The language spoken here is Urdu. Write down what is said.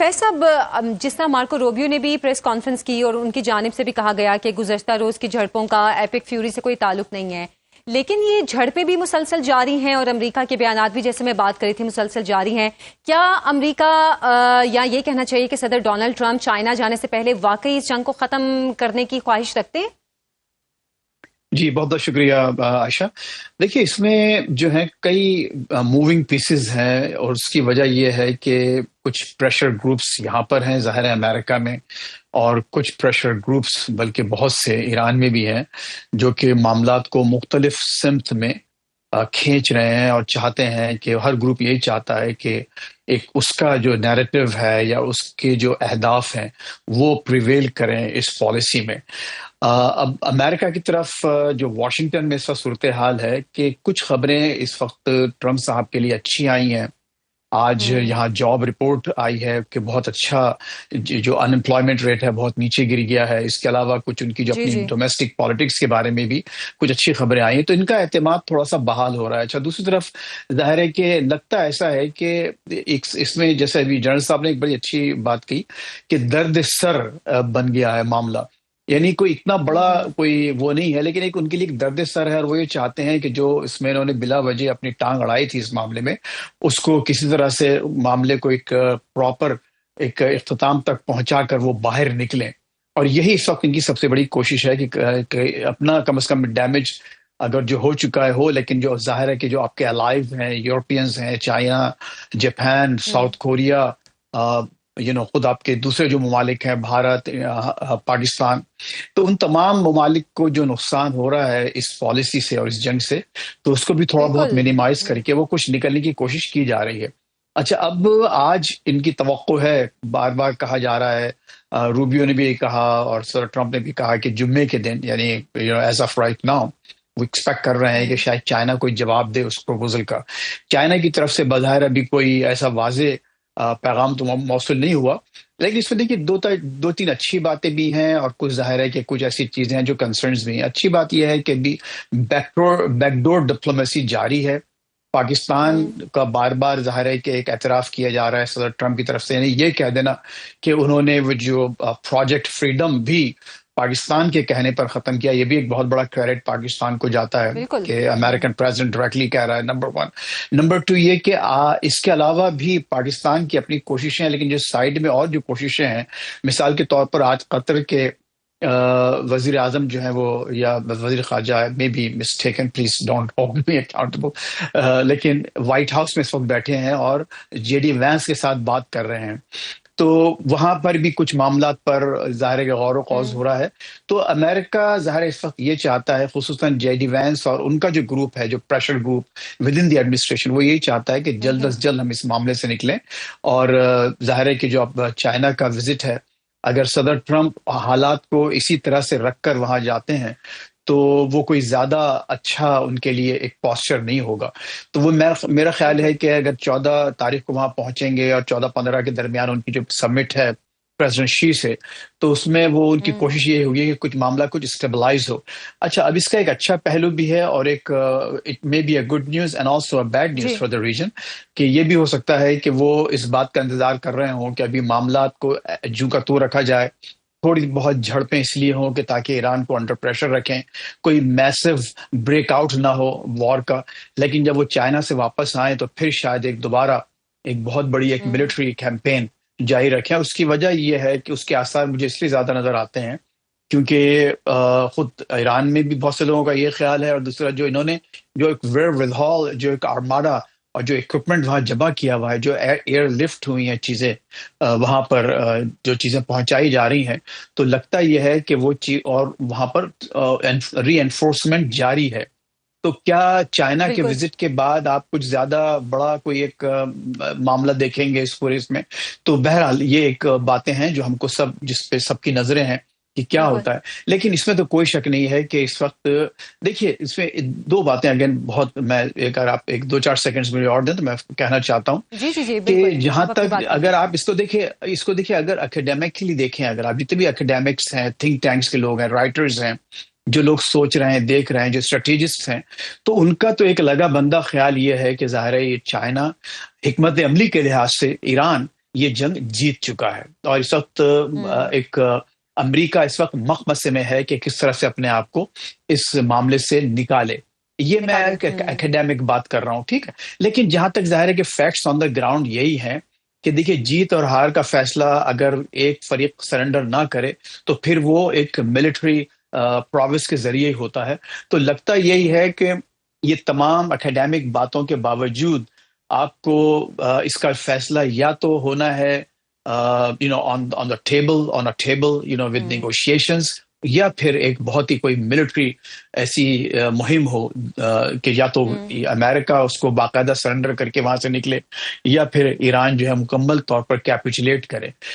فیض صاحب، جس طرح مارکو روبیو نے بھی پریس کانفرنس کی اور ان کی جانب سے بھی کہا گیا کہ گزشتہ روز کی جھڑپوں کا ایپک فیوری سے کوئی تعلق نہیں ہے، لیکن یہ جھڑپیں بھی مسلسل جاری ہیں اور امریکہ کے بیانات بھی، جیسے میں بات کری تھی، مسلسل جاری ہیں. کیا امریکہ یا یہ کہنا چاہیے کہ صدر ڈونلڈ ٹرمپ چائنا جانے سے پہلے واقعی اس جنگ کو ختم کرنے کی خواہش رکھتے ہیں؟ جی بہت بہت شکریہ عائشہ. دیکھیے اس میں جو ہے کئی موونگ پیسز ہیں، اور اس کی وجہ یہ ہے کہ کچھ پریشر گروپس یہاں پر ہیں ظاہر ہے امریکہ میں، اور کچھ پریشر گروپس بلکہ بہت سے ایران میں بھی ہیں جو کہ معاملات کو مختلف سمت میں کھینچ رہے ہیں، اور چاہتے ہیں کہ ہر گروپ یہی چاہتا ہے کہ ایک اس کا جو نیریٹو ہے یا اس کے جو اہداف ہیں وہ پریویل کریں اس پالیسی میں. اب امریکہ کی طرف جو واشنگٹن میں اس وقت صورتحال ہے کہ کچھ خبریں اس وقت ٹرمپ صاحب کے لیے اچھی آئی ہیں. آج یہاں جاب رپورٹ آئی ہے کہ بہت اچھا، جو ان امپلائمنٹ ریٹ ہے بہت نیچے گر گیا ہے. اس کے علاوہ کچھ ان کی جو اپنی ڈومیسٹک پالیٹکس کے بارے میں بھی کچھ اچھی خبریں آئی ہیں، تو ان کا اعتماد تھوڑا سا بحال ہو رہا ہے. اچھا دوسری طرف ظاہر ہے کہ لگتا ایسا ہے کہ اس میں جیسے ابھی جنرل صاحب نے ایک بڑی اچھی بات کی کہ درد سر بن گیا ہے معاملہ. یعنی کوئی اتنا بڑا کوئی وہ نہیں ہے، لیکن ایک ان کے لیے ایک درد سر ہے، اور وہ یہ چاہتے ہیں کہ جو اس میں انہوں نے بلا وجہ اپنی ٹانگ اڑائی تھی اس معاملے میں، اس کو کسی طرح سے معاملے کو ایک پراپر ایک اختتام تک پہنچا کر وہ باہر نکلیں. اور یہی اس وقت ان کی سب سے بڑی کوشش ہے کہ اپنا کم از کم ڈیمیج اگر جو ہو چکا ہے ہو، لیکن جو ظاہر ہے کہ جو آپ کے الائیو ہیں، یورپینز ہیں، چائنا، جاپان، ساؤتھ کوریا، خود آپ کے دوسرے جو ممالک ہیں، بھارت، پاکستان، تو ان تمام ممالک کو جو نقصان ہو رہا ہے اس پالیسی سے اور اس جنگ سے، تو اس کو بھی تھوڑا بہت منیمائز کر کے وہ کچھ نکلنے کی کوشش کی جا رہی ہے. اچھا اب آج ان کی توقع ہے، بار بار کہا جا رہا ہے، روبیو نے بھی کہا اور سر ٹرمپ نے بھی کہا کہ جمعے کے دن، یعنی ایز آف رائٹ ناؤ وہ ایکسپیکٹ کر رہے ہیں کہ شاید چائنا کوئی جواب دے اس پروپوزل کا. چائنا کی طرف سے بظاہر ابھی کوئی ایسا واضح پیغام تو موصول نہیں ہوا، لیکن اس میں دیکھیے دو تین اچھی باتیں بھی ہیں، اور کچھ ظاہر ہے کہ کچھ ایسی چیزیں ہیں جو کنسرنز بھی ہیں. اچھی بات یہ ہے کہ ابھی بیک ڈور ڈپلومیسی جاری ہے. پاکستان کا بار بار ظاہر ہے کہ ایک اعتراف کیا جا رہا ہے صدر ٹرمپ کی طرف سے، یعنی یہ کہہ دینا کہ انہوں نے وہ جو پروجیکٹ فریڈم بھی پاکستان کے کہنے پر ختم کیا، یہ بھی ایک بہت بڑا کریڈٹ پاکستان کو جاتا ہے کہ امریکن پریزیڈنٹ ڈائریکٹلی کہہ رہا ہے. نمبر 1. نمبر 2 یہ کہ اس کے علاوہ بھی پاکستان کی اپنی کوششیں ہیں، لیکن جو سائیڈ میں اور جو کوششیں ہیں، مثال کے طور پر آج قطر کے وزیر اعظم جو ہیں وہ، یا وزیر خارجہ میں بھی mistaken, please don't hold me accountable, لیکن وائٹ ہاؤس میں اس وقت بیٹھے ہیں اور جے ڈی وینس کے ساتھ بات کر رہے ہیں. تو وہاں پر بھی کچھ معاملات پر ظاہر ہے کہ غور و خوض ہو رہا ہے. تو امریکہ ظاہر اس وقت یہ چاہتا ہے، خصوصاً جے ڈی وینس اور ان کا جو گروپ ہے، جو pressure group with in the administration, وہ یہی چاہتا ہے کہ جلد از جلد ہم اس معاملے سے نکلیں. اور ظاہر ہے کہ جو اب چائنا کا وزٹ ہے، اگر صدر ٹرمپ حالات کو اسی طرح سے رکھ کر وہاں جاتے ہیں تو وہ کوئی زیادہ اچھا ان کے لیے ایک پوسچر نہیں ہوگا. تو وہ میرا خیال ہے کہ اگر 14 تاریخ کو وہاں پہنچیں گے اور 14-15 کے درمیان ان کی جو سمٹ ہے پریزیڈنٹ شی سے، تو اس میں وہ ان کی کوشش یہ ہوگی کہ کچھ معاملہ کچھ اسٹیبلائز ہو. اچھا اب اس کا ایک اچھا پہلو بھی ہے، اور ایک it may be a good news and also a bad news for the region, کہ یہ بھی ہو سکتا ہے کہ وہ اس بات کا انتظار کر رہے ہوں کہ ابھی معاملات کو جوں کا تو رکھا جائے، تھوڑی بہت جھڑپیں اس لیے ہوں کہ تاکہ ایران کو انڈر پریشر رکھیں، کوئی میسو بریک آؤٹ نہ ہو وار کا. لیکن جب وہ چائنا سے واپس آئیں تو پھر شاید دوبارہ ایک بہت بڑی ایک ملٹری کیمپین جاری رکھیں. اس کی وجہ یہ ہے کہ اس کے آثار مجھے اس لیے زیادہ نظر آتے ہیں کیونکہ خود ایران میں بھی بہت سے لوگوں کا یہ خیال ہے، اور دوسرا جو انہوں نے جو ایک ویئر ہال، جو ایک آرماڈا اور جو اکوپمنٹ وہاں جمع کیا ہوا ہے، جو ایئر لفٹ ہوئی ہیں چیزیں وہاں پر، جو چیزیں پہنچائی جا رہی ہیں، تو لگتا یہ ہے کہ وہ چیز اور وہاں پر ری انفورسمنٹ جاری ہے. تو کیا چائنا کے وزٹ کے بعد آپ کچھ زیادہ بڑا کوئی ایک معاملہ دیکھیں گے اس پورے اس میں؟ تو بہرحال یہ ایک باتیں ہیں جو ہم کو جس پہ سب کی نظریں ہیں کہ کیا ہوتا ہے. لیکن اس میں تو کوئی شک نہیں ہے کہ اس وقت دیکھیے اس میں 2 باتیں اگین بہت، میں اگر آپ 1-2-4 سیکنڈز مجھے اور دیں تو میں کہنا چاہتا ہوں کہ جہاں تک اگر آپ اس کو دیکھیں اگر اکیڈیمکلی دیکھیں، اگر آپ جتنے بھی اکیڈیمکس ہیں، تھنک ٹینکس کے لوگ ہیں، رائٹرز ہیں، جو لوگ سوچ رہے ہیں، دیکھ رہے ہیں، جو اسٹریٹجسٹ ہیں، تو ان کا تو ایک لگا بندہ خیال یہ ہے کہ ظاہر ہے یہ چائنا حکمت عملی کے لحاظ سے ایران یہ جنگ جیت چکا ہے، اور اس وقت ایک امریکہ اس وقت مخمصے میں ہے کہ کس طرح سے اپنے آپ کو اس معاملے سے نکالے. یہ میں ایک اکیڈیمک بات کر رہا ہوں، ٹھیک ہے، لیکن جہاں تک ظاہر ہے کہ فیکٹس آن دا گراؤنڈ یہی ہیں کہ دیکھیے جیت اور ہار کا فیصلہ اگر ایک فریق سرنڈر نہ کرے تو پھر وہ ایک ملٹری پروسیس کے ذریعے ہی ہوتا ہے. تو لگتا یہی ہے کہ یہ تمام اکیڈیمک باتوں کے باوجود آپ کو اس کا فیصلہ یا تو ہونا ہے آن دا ٹیبل ود نیگوشیشنز، یا پھر ایک بہت ہی کوئی ملٹری ایسی مہم ہو کہ یا تو امریکہ اس کو باقاعدہ سرنڈر کر کے وہاں سے نکلے، یا پھر ایران جو ہے مکمل طور پر کیپیچولیٹ کرے.